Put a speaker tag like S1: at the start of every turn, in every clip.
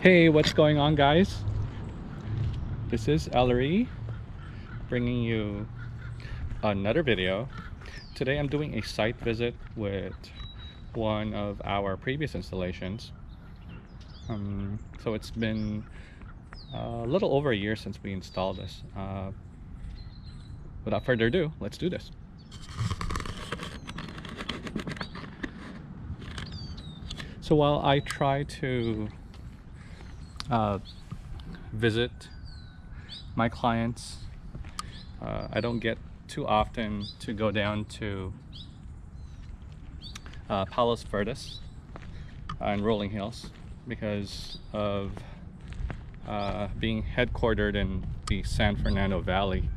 S1: Hey, what's going on, guys? This is Elery bringing you another video. Today I'm doing a site visit with one of our previous installations. So it's been a little over a year since we installed this. Without further ado, let's do this. So while I try to visit my clients, I don't get too often to go down to Palos Verdes and Rolling Hills because of being headquartered in the San Fernando Valley.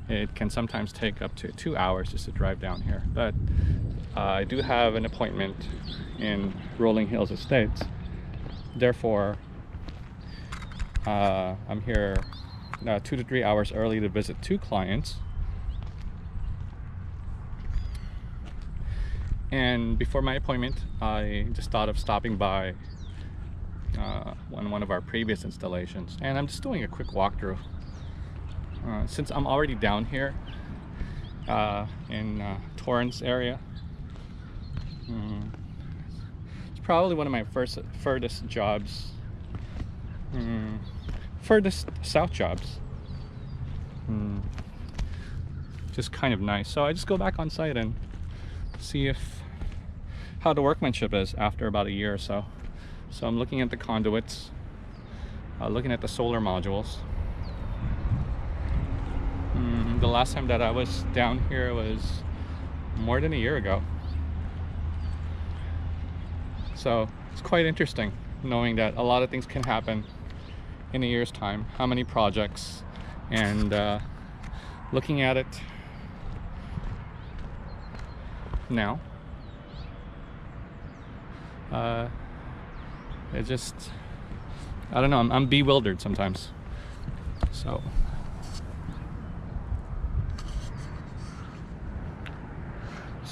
S1: It can sometimes take up to 2 hours just to drive down here, but I do have an appointment in Rolling Hills Estates. Therefore, I'm here 2 to 3 hours early to visit 2 clients. And before my appointment, I just thought of stopping by one of our previous installations, and I'm just doing a quick walkthrough. Since I'm already down here in Torrance area, it's probably one of my furthest jobs. Furthest south jobs. Just kind of nice. So I just go back on site and see how the workmanship is after about a year or so. So I'm looking at the conduits, looking at the solar modules. The last time that I was down here was more than a year ago. So it's quite interesting knowing that a lot of things can happen in a year's time. How many projects, and looking at it now, it just, I don't know, I'm bewildered sometimes. So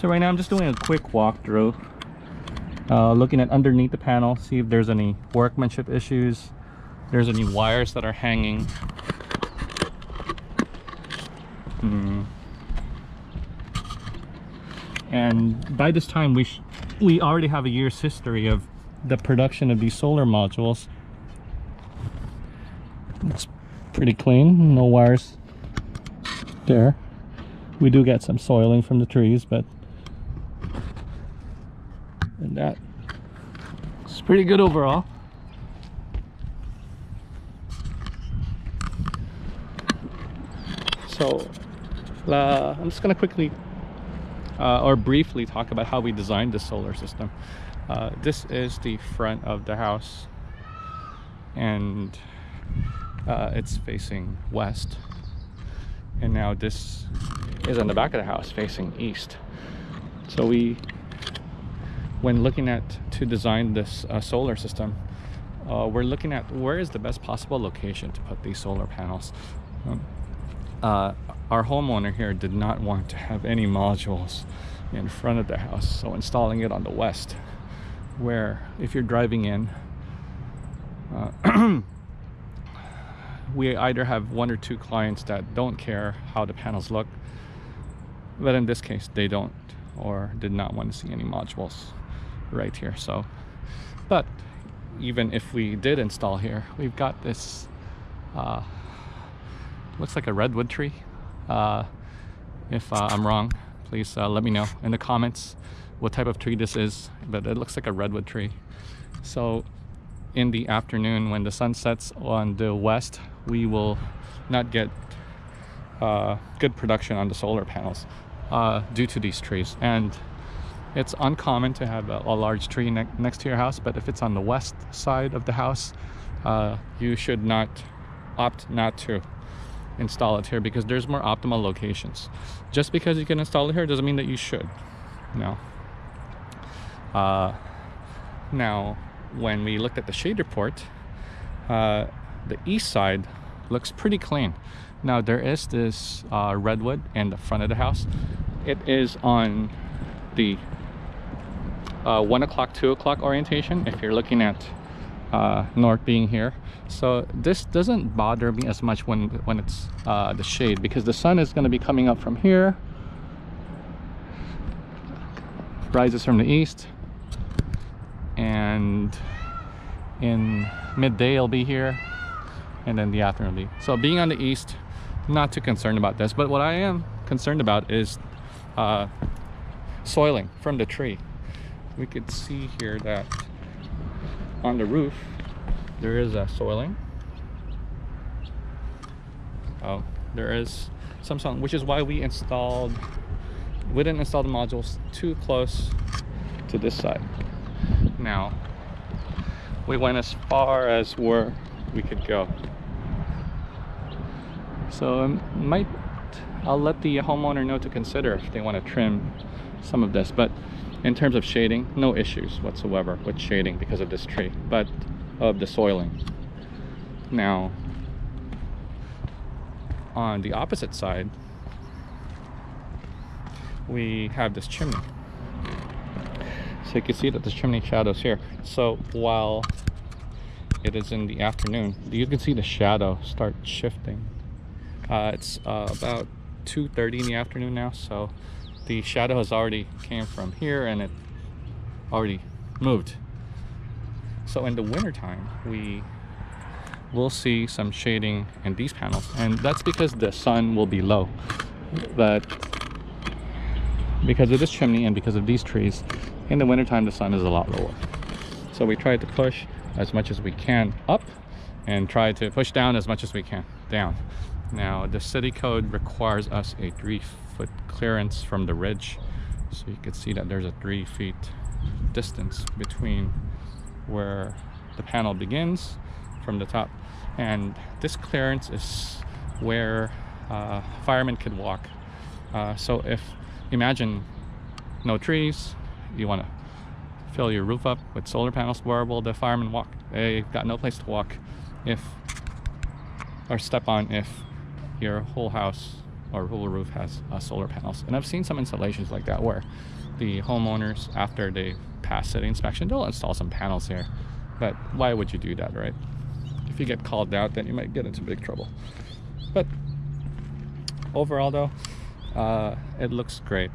S1: right now I'm just doing a quick walkthrough, looking at underneath the panel, see if there's any workmanship issues, there's any wires that are hanging. And by this time we already have a year's history of the production of these solar modules. It's pretty clean, no wires there. We do get some soiling from the trees, but and that it's pretty good overall. So I'm just gonna quickly or briefly talk about how we designed the solar system. This is the front of the house, and it's facing west, and now this is on the back of the house facing east. So when looking to design this solar system, we're looking at where is the best possible location to put these solar panels. Our homeowner here did not want to have any modules in front of the house, so installing it on the west, where if you're driving in, we either have 1 or 2 clients that don't care how the panels look, but in this case they don't, or did not want to see any modules right here. So, but even if we did install here, we've got this looks like a redwood tree. If I'm wrong, please let me know in the comments what type of tree this is, but it looks like a redwood tree. So in the afternoon when the sun sets on the west, we will not get good production on the solar panels due to these trees. And it's uncommon to have a large tree next to your house, but if it's on the west side of the house, you should opt not to install it here, because there's more optimal locations. Just because you can install it here doesn't mean that you should. No. Now when we looked at the shade report, the east side looks pretty clean. Now there is this redwood in the front of the house. It is on the 1 o'clock, 2 o'clock orientation. If you're looking at north being here. So this doesn't bother me as much when it's the shade, because the sun is going to be coming up from here, rises from the east, and in midday it'll be here, and then the afternoon will be. So being on the east, not too concerned about this. But what I am concerned about is soiling from the tree. We could see here that on the roof there is a soiling. Oh, there is some soiling, which is why we didn't install the modules too close to this side. Now we went as far as where we could go. So I'll let the homeowner know to consider if they want to trim some of this. But in terms of shading, no issues whatsoever with shading because of this tree, but of the soiling. Now on the opposite side, we have this chimney. So you can see that this chimney shadows here. So while it is in the afternoon, you can see the shadow start shifting. It's about 2:30 in the afternoon now, so the shadow has already came from here and it already moved. So in the wintertime, we will see some shading in these panels, and that's because the sun will be low. But because of this chimney and because of these trees, in the wintertime the sun is a lot lower. So we try to push as much as we can up and try to push down as much as we can down. Now the city code requires us a 3-foot clearance from the ridge, so you can see that there's a 3 feet distance between where the panel begins from the top, and this clearance is where firemen could walk. So if, imagine no trees, you want to fill your roof up with solar panels, where will the firemen walk? They've got no place to walk or step on if your whole house or whole roof has solar panels. And I've seen some installations like that where the homeowners, after they pass city inspection, they'll install some panels here. But why would you do that, right? If you get called out, then you might get into big trouble. But overall though, it looks great.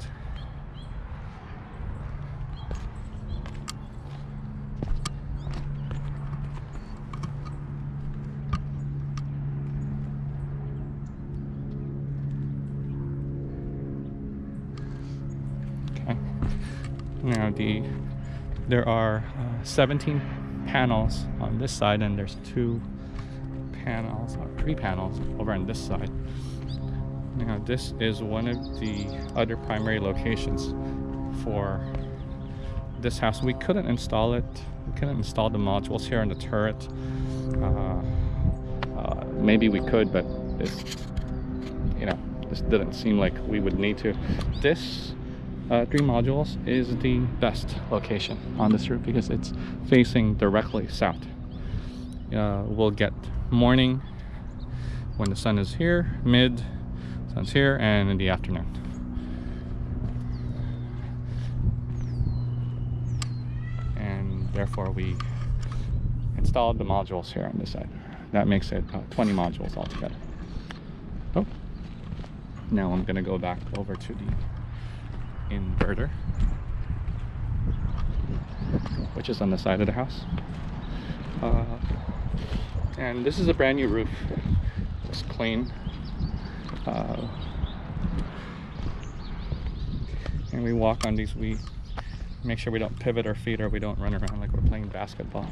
S1: Now there are 17 panels on this side, and there's 2 panels or 3 panels over on this side. Now this is one of the other primary locations for this house. We couldn't install it. We couldn't install the modules here in the turret. Maybe we could, but this didn't seem like we would need to. This 3 modules is the best location on this roof because it's facing directly south. We'll get morning when the sun is here, mid, sun's here, and in the afternoon. And therefore we installed the modules here on this side. That makes it 20 modules altogether. Oh, now I'm gonna go back over to the inverter, which is on the side of the house, and this is a brand new roof, just clean, and we walk on these. We make sure we don't pivot our feet or we don't run around like we're playing basketball.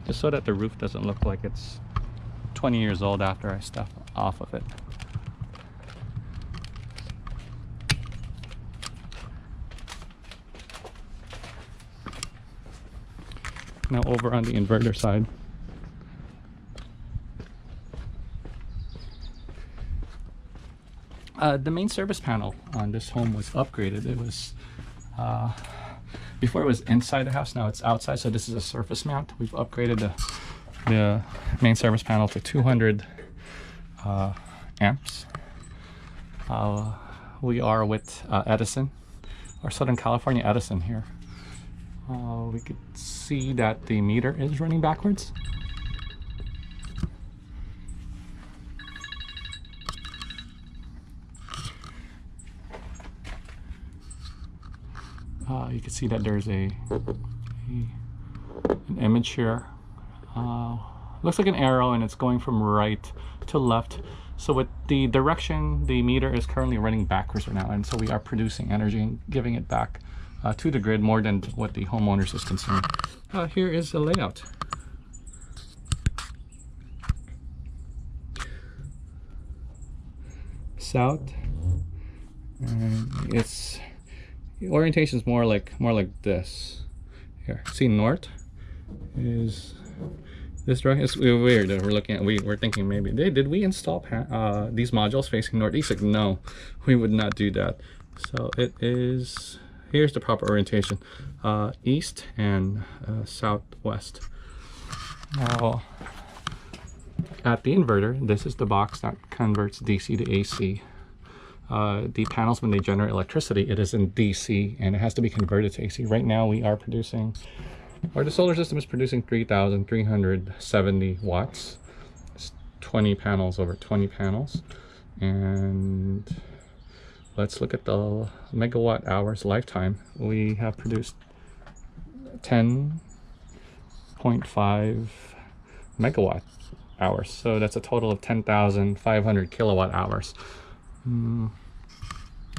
S1: Just so that the roof doesn't look like it's 20 years old after I step off of it. Now over on the inverter side, the main service panel on this home was upgraded. It was before it was inside the house, now it's outside, so this is a surface mount. We've upgraded the main service panel to 200 amps. We are with Edison or Southern California Edison here. We could see that the meter is running backwards. You can see that there's an image here. Looks like an arrow, and it's going from right to left. So with the direction, the meter is currently running backwards right now, and so we are producing energy and giving it back to the grid more than what the homeowners is consuming. Here is the layout. South, and its orientation is more like this. Here, see, north is this direction. It's weird that we're looking at. We're thinking maybe did we install these modules facing northeast? Like, no, we would not do that. So it is. Here's the proper orientation: east and southwest. Now, at the inverter, this is the box that converts DC to AC. The panels, when they generate electricity, it is in DC and it has to be converted to AC. Right now we are producing, or the solar system is producing 3,370 watts. It's 20 panels over 20 panels. And let's look at the megawatt hours lifetime. We have produced 10.5 megawatt hours. So that's a total of 10,500 kilowatt hours.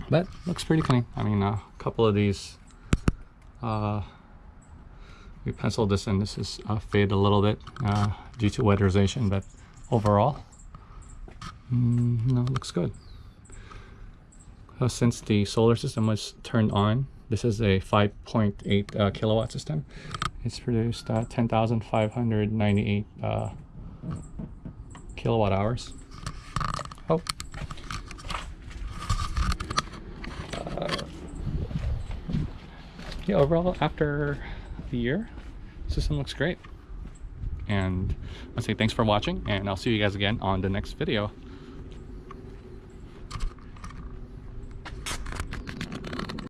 S1: But looks pretty clean. I mean, a couple of these, we penciled this in. This is faded a little bit due to weatherization, but overall, no, looks good. Since the solar system was turned on, this is a 5.8 kilowatt system. It's produced 10,598 kilowatt hours. Oh. Yeah, overall, after the year, the system looks great. And I'll say thanks for watching, and I'll see you guys again on the next video.